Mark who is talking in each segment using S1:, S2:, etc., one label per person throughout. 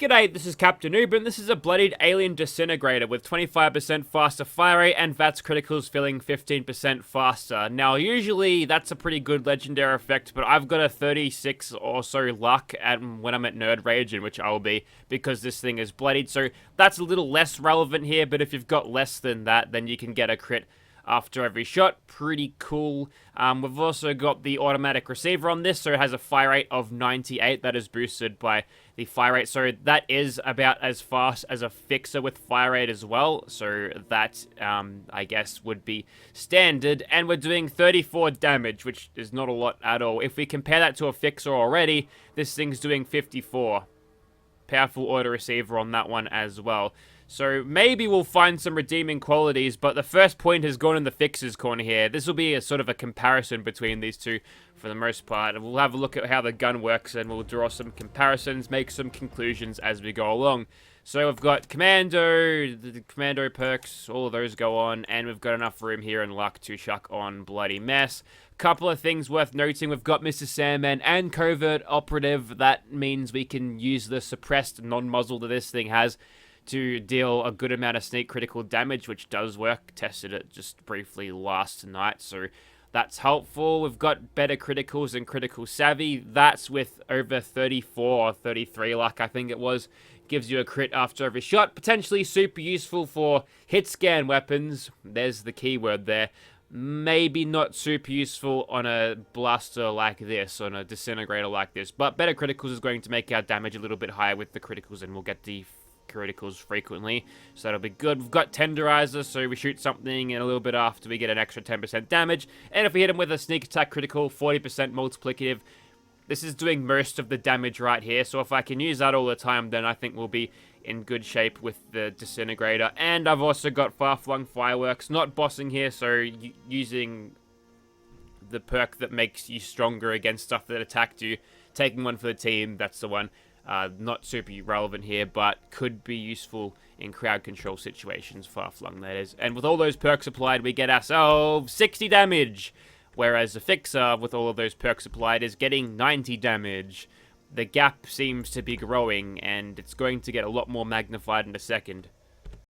S1: G'day, this is Captainoob, and this is a bloodied alien disintegrator with 25% faster fire rate and VATS criticals filling 15% faster. Now, usually that's a pretty good legendary effect, but I've got a 36 or so luck when I'm at Nerd Rage, in which I'll be, because this thing is bloodied, so that's a little less relevant here, but if you've got less than that, then you can get a crit after every shot. Pretty cool. We've also got the automatic receiver on this, so it has a fire rate of 98. That is boosted by the fire rate, so that is about as fast as a fixer with fire rate as well, so that I guess would be standard. And we're doing 34 damage, which is not a lot at all. If we compare that to a fixer already, this thing's doing 54. Powerful auto receiver on that one as well. So maybe we'll find some redeeming qualities, but the first point has gone in the fixers corner here. This will be a sort of a comparison between these two for the most part. We'll have a look at how the gun works and we'll draw some comparisons, make some conclusions as we go along. So we've got Commando, the Commando perks, all of those go on, and we've got enough room here in luck to chuck on Bloody Mess. Couple of things worth noting, we've got Mr. Sandman and Covert Operative. That means we can use the suppressed non-muzzle that this thing has to deal a good amount of sneak critical damage, which does work. Tested it just briefly last night, so that's helpful. We've got better criticals and critical savvy. That's with over 34 or 33 luck, I think it was. Gives you a crit after every shot. Potentially super useful for hit scan weapons. There's the keyword there. Maybe not super useful on a blaster like this, on a disintegrator like this, but better criticals is going to make our damage a little bit higher with the criticals, and we'll get the criticals frequently, so that'll be good. We've got Tenderizer, so we shoot something and a little bit after we get an extra 10% damage, and if we hit him with a sneak attack critical, 40% multiplicative. This is doing most of the damage right here, so if I can use that all the time, then I think we'll be in good shape with the Disintegrator. And I've also got Far-Flung Fireworks, not bossing here, so using the perk that makes you stronger against stuff that attacked you, taking one for the team, that's the one. Not super relevant here, but could be useful in crowd control situations, Far-Flung that is. And with all those perks applied, we get ourselves 60 damage, whereas the Fixer, with all of those perks applied, is getting 90 damage. The gap seems to be growing, and it's going to get a lot more magnified in a second.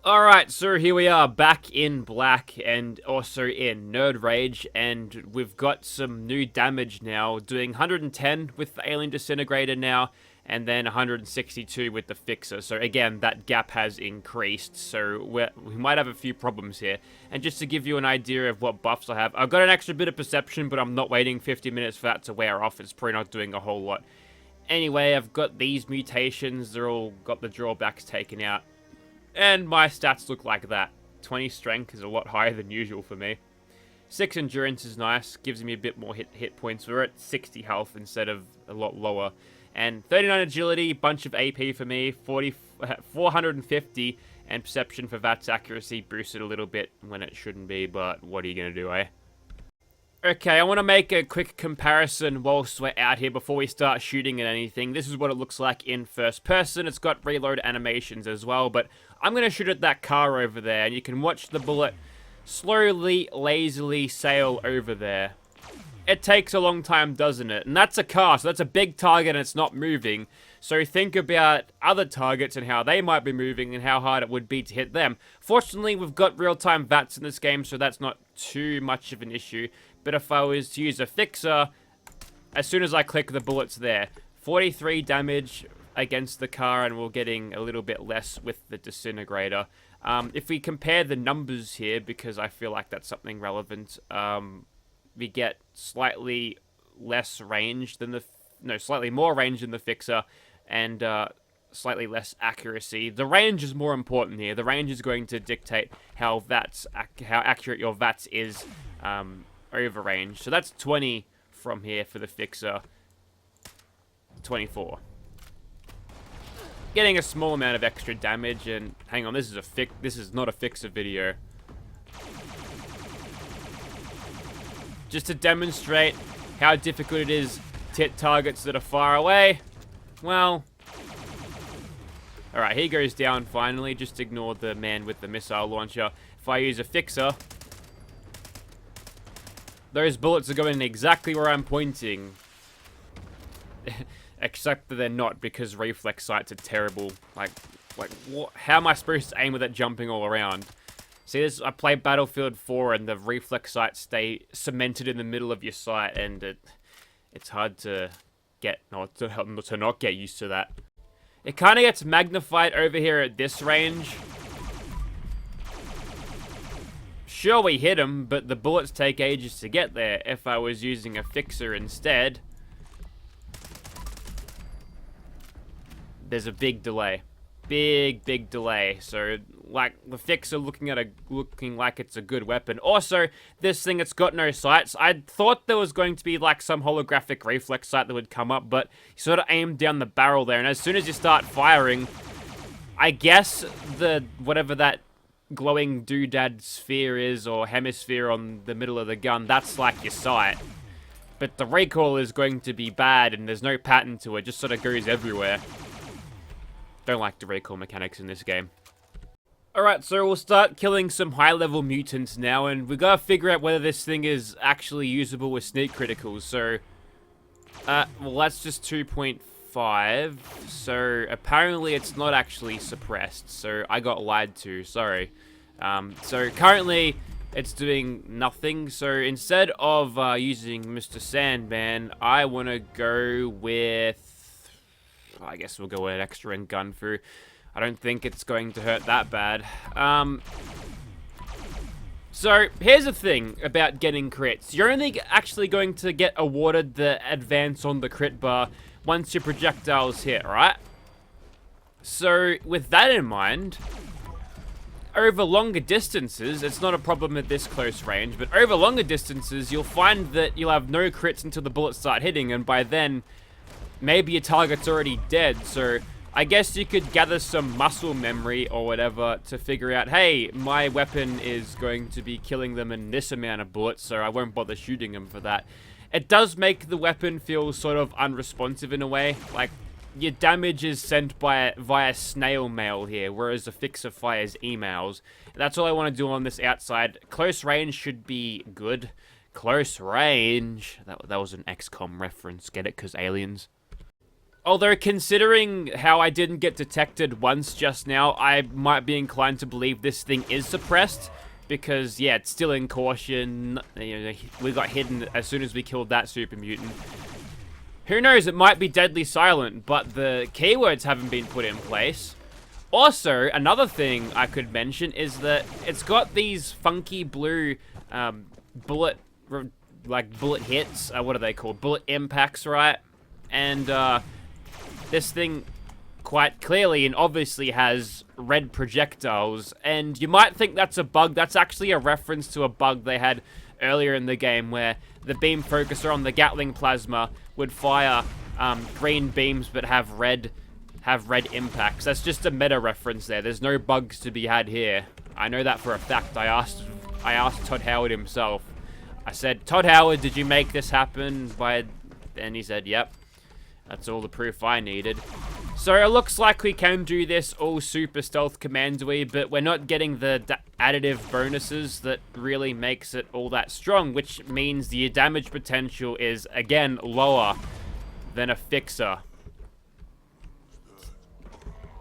S1: Alright, so here we are, back in black, and also in Nerd Rage, and we've got some new damage now, doing 110 with the Alien Disintegrator now, and then 162 with the Fixer. So again, that gap has increased, so we might have a few problems here. And just to give you an idea of what buffs I have, I've got an extra bit of Perception, but I'm not waiting 50 minutes for that to wear off. It's probably not doing a whole lot. Anyway, I've got these mutations, they're all got the drawbacks taken out. And my stats look like that. 20 strength is a lot higher than usual for me. 6 endurance is nice, gives me a bit more hit points. We're at 60 health instead of a lot lower. And 39 agility, bunch of AP for me, 450, and perception for VATS accuracy boosted a little bit when it shouldn't be, but what are you going to do, eh? Okay, I want to make a quick comparison whilst we're out here before we start shooting at anything. This is what it looks like in first person. It's got reload animations as well, but I'm going to shoot at that car over there, and you can watch the bullet slowly, lazily sail over there. It takes a long time, doesn't it? And that's a car, so that's a big target and it's not moving. So think about other targets and how they might be moving and how hard it would be to hit them. Fortunately, we've got real-time VATS in this game, so that's not too much of an issue. But if I was to use a Fixer, as soon as I click, the bullet's there. 43 damage against the car, and we're getting a little bit less with the Disintegrator. If we compare the numbers here, because I feel like that's something relevant, we get slightly less range than slightly more range than the Fixer, and slightly less accuracy. The range is more important here. The range is going to dictate how accurate your VATS is over range. So that's 20 from here for the Fixer. 24. Getting a small amount of extra damage, and hang on, this is not a Fixer video. Just to demonstrate how difficult it is to hit targets that are far away. Well, alright, he goes down finally. Just ignore the man with the missile launcher. If I use a Fixer, those bullets are going exactly where I'm pointing. Except that they're not, because reflex sights are terrible. Like what? How am I supposed to aim with it jumping all around? See, I play Battlefield 4 and the reflex sights stay cemented in the middle of your sight, and it's hard to not get used to that. It kind of gets magnified over here at this range. Sure, we hit him, but the bullets take ages to get there. If I was using a fixer instead, there's a big delay. Big delay. So, like, the fixer looking like it's a good weapon. Also, this thing, it's got no sights. I thought there was going to be, like, some holographic reflex sight that would come up, but you sort of aim down the barrel there, and as soon as you start firing, I guess whatever that glowing doodad sphere is, or hemisphere on the middle of the gun, that's like your sight. But the recoil is going to be bad, and there's no pattern to it, just sort of goes everywhere. Don't like the recoil mechanics in this game. Alright, so we'll start killing some high-level mutants now, and we gotta figure out whether this thing is actually usable with sneak criticals. So, well, that's just 2.5. So, apparently it's not actually suppressed, so I got lied to, sorry. So, currently, it's doing nothing. So, instead of using Mr. Sandman, I want to go with... I guess we'll go with extra and gun through. I don't think it's going to hurt that bad. So, here's the thing about getting crits. You're only actually going to get awarded the advance on the crit bar once your projectiles hit, right? So, with that in mind, over longer distances, it's not a problem at this close range, but over longer distances, you'll find that you'll have no crits until the bullets start hitting, and by then, maybe your target's already dead. So I guess you could gather some muscle memory or whatever to figure out, hey, my weapon is going to be killing them in this amount of bullets, so I won't bother shooting them for that. It does make the weapon feel sort of unresponsive in a way. Like, your damage is sent via snail mail here, whereas the fixer fires emails. That's all I want to do on this outside. Close range should be good. Close range. That was an XCOM reference. Get it? 'Cause aliens. Although, considering how I didn't get detected once just now, I might be inclined to believe this thing is suppressed. Because, yeah, it's still in caution. You know, we got hidden as soon as we killed that super mutant. Who knows, it might be deadly silent, but the keywords haven't been put in place. Also, another thing I could mention is that it's got these funky blue bullet hits. What are they called? Bullet impacts, right? And, this thing quite clearly and obviously has red projectiles, and you might think that's a bug. That's actually a reference to a bug they had earlier in the game where the beam focuser on the Gatling plasma would fire green beams but have red impacts. That's just a meta reference there. There's no bugs to be had here. I know that for a fact. I asked Todd Howard himself. I said, Todd Howard, did you make this happen? And he said, yep. That's all the proof I needed. So it looks like we can do this all super stealth commandery, but we're not getting the additive bonuses that really makes it all that strong, which means the damage potential is, again, lower than a fixer.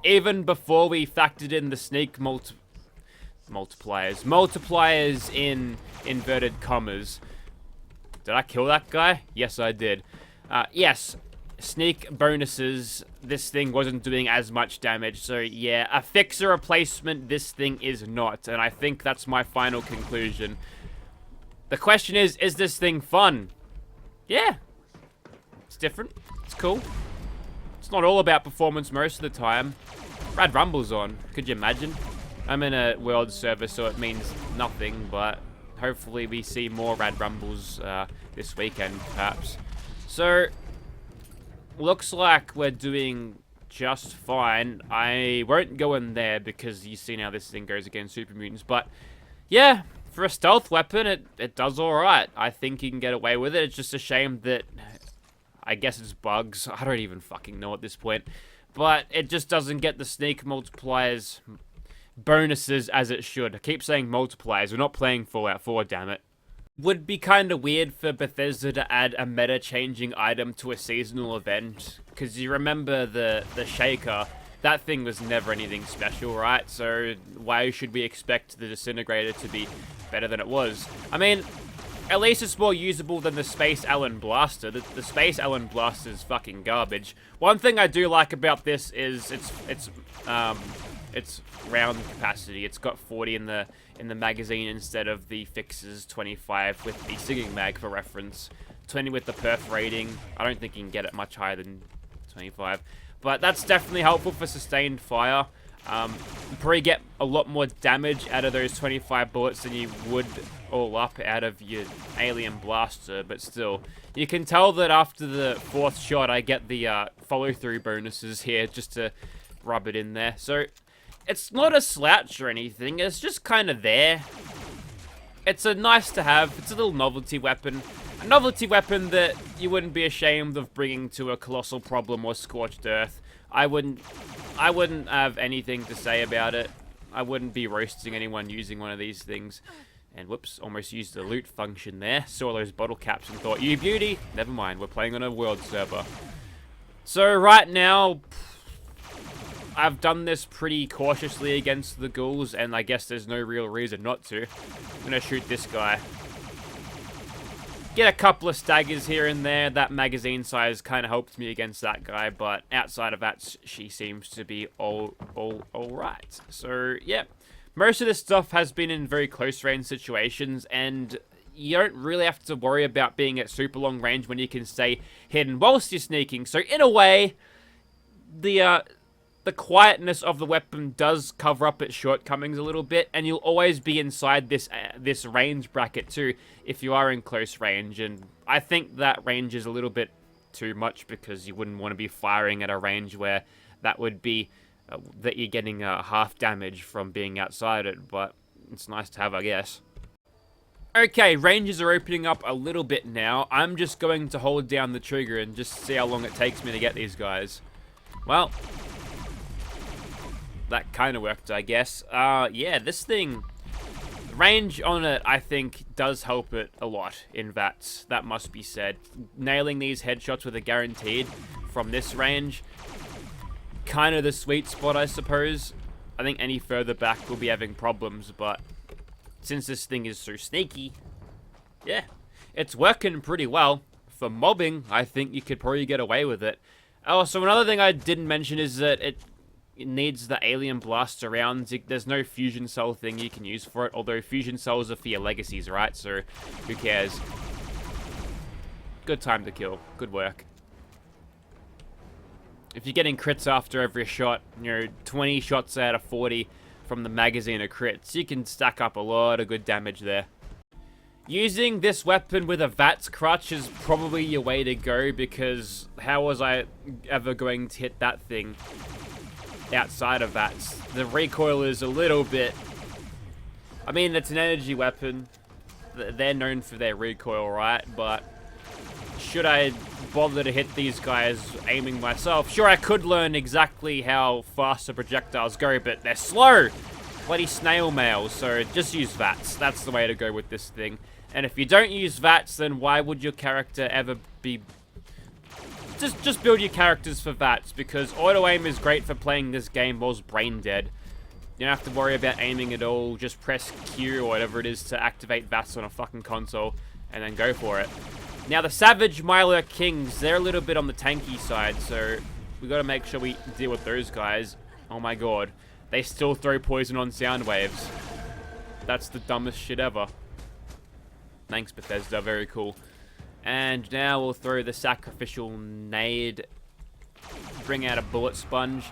S1: Even before we factored in the sneak multipliers in inverted commas. Did I kill that guy? Yes, I did. Yes. Sneak bonuses, this thing wasn't doing as much damage, so yeah, a fixer replacement, this thing is not, and I think that's my final conclusion. The question is this thing fun? Yeah, it's different, it's cool. It's not all about performance most of the time. Rad Rumble's on, could you imagine? I'm in a world server, so it means nothing, but hopefully we see more Rad Rumbles this weekend, perhaps. So, looks like we're doing just fine. I won't go in there because you see how this thing goes against super mutants. But yeah, for a stealth weapon, it does alright. I think you can get away with it. It's just a shame that, I guess it's bugs. I don't even fucking know at this point. But it just doesn't get the sneak multipliers bonuses as it should. I keep saying multipliers. We're not playing Fallout 4, damn it. Would be kind of weird for Bethesda to add a meta-changing item to a seasonal event, because you remember the Shaker. That thing was never anything special, right? So why should we expect the Disintegrator to be better than it was? I mean, at least it's more usable than the Space Allen Blaster. The Space Allen Blaster is fucking garbage. One thing I do like about this is its round capacity. It's got 40 in the magazine instead of the Fix's 25 with the Singing Mag for reference. 20 with the perforating. I don't think you can get it much higher than 25. But that's definitely helpful for sustained fire. You probably get a lot more damage out of those 25 bullets than you would all up out of your Alien Blaster, but still. You can tell that after the 4th shot, I get the follow-through bonuses here just to rub it in there. So, it's not a slouch or anything, it's just kind of there. It's a nice to have, it's a little novelty weapon. A novelty weapon that you wouldn't be ashamed of bringing to a Colossal Problem or Scorched Earth. I wouldn't have anything to say about it. I wouldn't be roasting anyone using one of these things. And whoops, almost used the loot function there. Saw those bottle caps and thought, you beauty. Never mind, we're playing on a world server. So right now, I've done this pretty cautiously against the ghouls, and I guess there's no real reason not to. I'm gonna shoot this guy. Get a couple of staggers here and there. That magazine size kind of helped me against that guy, but outside of that, she seems to be all right. So, yeah. Most of this stuff has been in very close range situations, and you don't really have to worry about being at super long range when you can stay hidden whilst you're sneaking. So, in a way, the quietness of the weapon does cover up its shortcomings a little bit, and you'll always be inside this range bracket too if you are in close range. And I think that range is a little bit too much, because you wouldn't want to be firing at a range where that would be that you're getting half damage from being outside it, but it's nice to have, I guess. Okay, ranges are opening up a little bit now. I'm just going to hold down the trigger and just see how long it takes me to get these guys. Well, that kind of worked, I guess. Yeah, this thing, range on it, I think, does help it a lot in VATS. That must be said. Nailing these headshots with a guaranteed from this range, kind of the sweet spot, I suppose. I think any further back we'll be having problems, but since this thing is so sneaky, yeah, it's working pretty well. For mobbing, I think you could probably get away with it. Oh, so another thing I didn't mention is that it needs the Alien Blaster rounds. There's no fusion cell thing you can use for it, although fusion cells are for your legacies, right? So, who cares? Good time to kill. Good work. If you're getting crits after every shot, 20 shots out of 40 from the magazine are crits, you can stack up a lot of good damage there. Using this weapon with a VATS crutch is probably your way to go, because how was I ever going to hit that thing outside of VATS? The recoil is a little bit... I mean, it's an energy weapon. They're known for their recoil, right? But should I bother to hit these guys aiming myself? Sure, I could learn exactly how fast the projectiles go, but they're slow! Bloody snail mail, so just use VATS. That's the way to go with this thing. And if you don't use VATS, then why would your character ever be... Just build your characters for VATS, because auto-aim is great for playing this game whilst brain dead. You don't have to worry about aiming at all. Just press Q or whatever it is to activate VATS on a fucking console, and then go for it. Now, the Savage Myler Kings, they're a little bit on the tanky side, so we got to make sure we deal with those guys. Oh my god. They still throw poison on sound waves. That's the dumbest shit ever. Thanks, Bethesda. Very cool. And now we'll throw the Sacrificial Nade. Bring out a Bullet Sponge.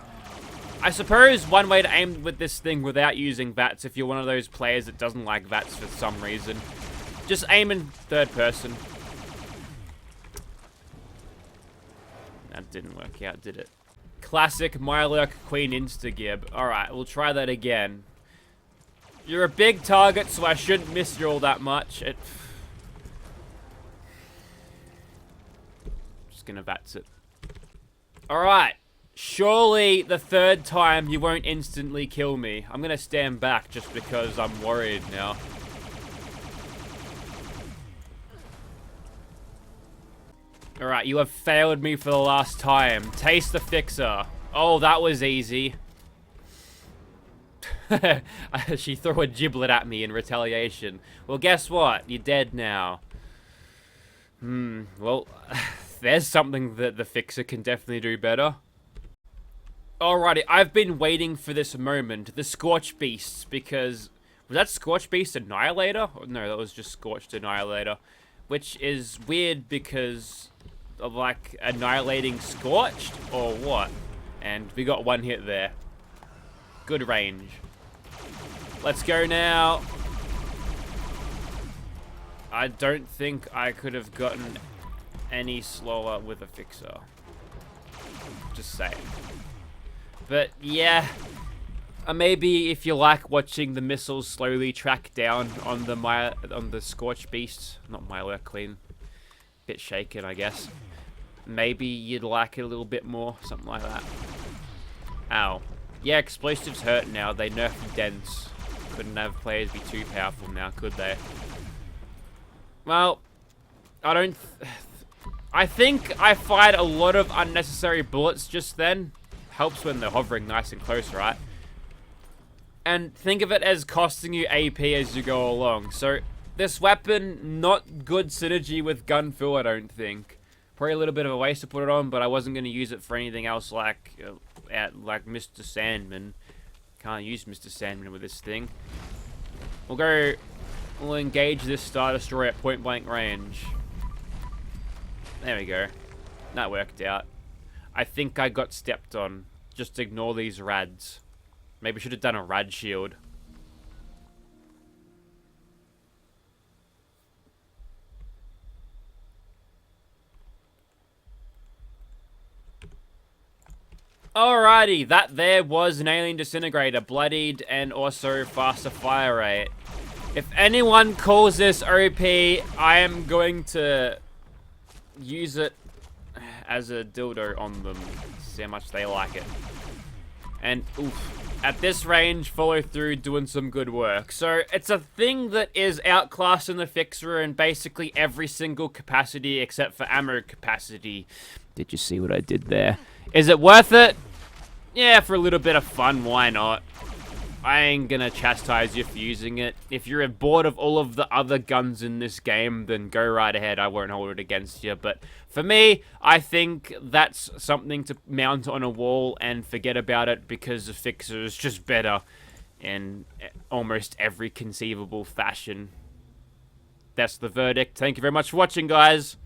S1: I suppose one way to aim with this thing without using VATS, if you're one of those players that doesn't like VATS for some reason, just aim in third person. That didn't work out, did it? Classic Mirelurk Queen Instagib. Alright, we'll try that again. You're a big target, so I shouldn't miss you all that much. Just gonna VATS it. Alright. Surely the third time you won't instantly kill me. I'm gonna stand back just because I'm worried now. Alright, you have failed me for the last time. Taste the fixer. Oh, that was easy. She threw a giblet at me in retaliation. Well, guess what? You're dead now. Well, there's something that the fixer can definitely do better. Alrighty, I've been waiting for this moment. The Scorch Beasts, because... Was that Scorch Beast Annihilator? No, that was just Scorched Annihilator. Which is weird because of, like, annihilating Scorched? Or what? And we got one hit there. Good range. Let's go now. I don't think I could have gotten any slower with a fixer. Just saying. But, yeah... maybe if you like watching the missiles slowly track down on the Scorch Beast, not Myler Queen, bit shaken, I guess. Maybe you'd like it a little bit more, something like that. Ow. Yeah, explosives hurt now. They nerfed Dense. Couldn't have players be too powerful now, could they? Well, I think I fired a lot of unnecessary bullets just then. Helps when they're hovering nice and close, right? And think of it as costing you AP as you go along. So, this weapon, not good synergy with Gunfill, I don't think. Probably a little bit of a waste to put it on, but I wasn't going to use it for anything else like Mr. Sandman. Can't use Mr. Sandman with this thing. We'll engage this Star Destroyer at point blank range. There we go. That worked out. I think I got stepped on. Just ignore these rads. Maybe should have done a rad shield. Alrighty, that there was an Alien Disintegrator, Bloodied and also faster fire rate. If anyone calls this OP, I am going to use it as a dildo on them. See how much they like it. And, oof. At this range, follow through doing some good work. So, it's a thing that is outclassed in the Fixer in basically every single capacity except for ammo capacity. Did you see what I did there? Is it worth it? Yeah, for a little bit of fun, why not? I ain't gonna chastise you for using it. If you're bored of all of the other guns in this game, then go right ahead. I won't hold it against you. But for me, I think that's something to mount on a wall and forget about it because the Fixer is just better in almost every conceivable fashion. That's the verdict. Thank you very much for watching, guys.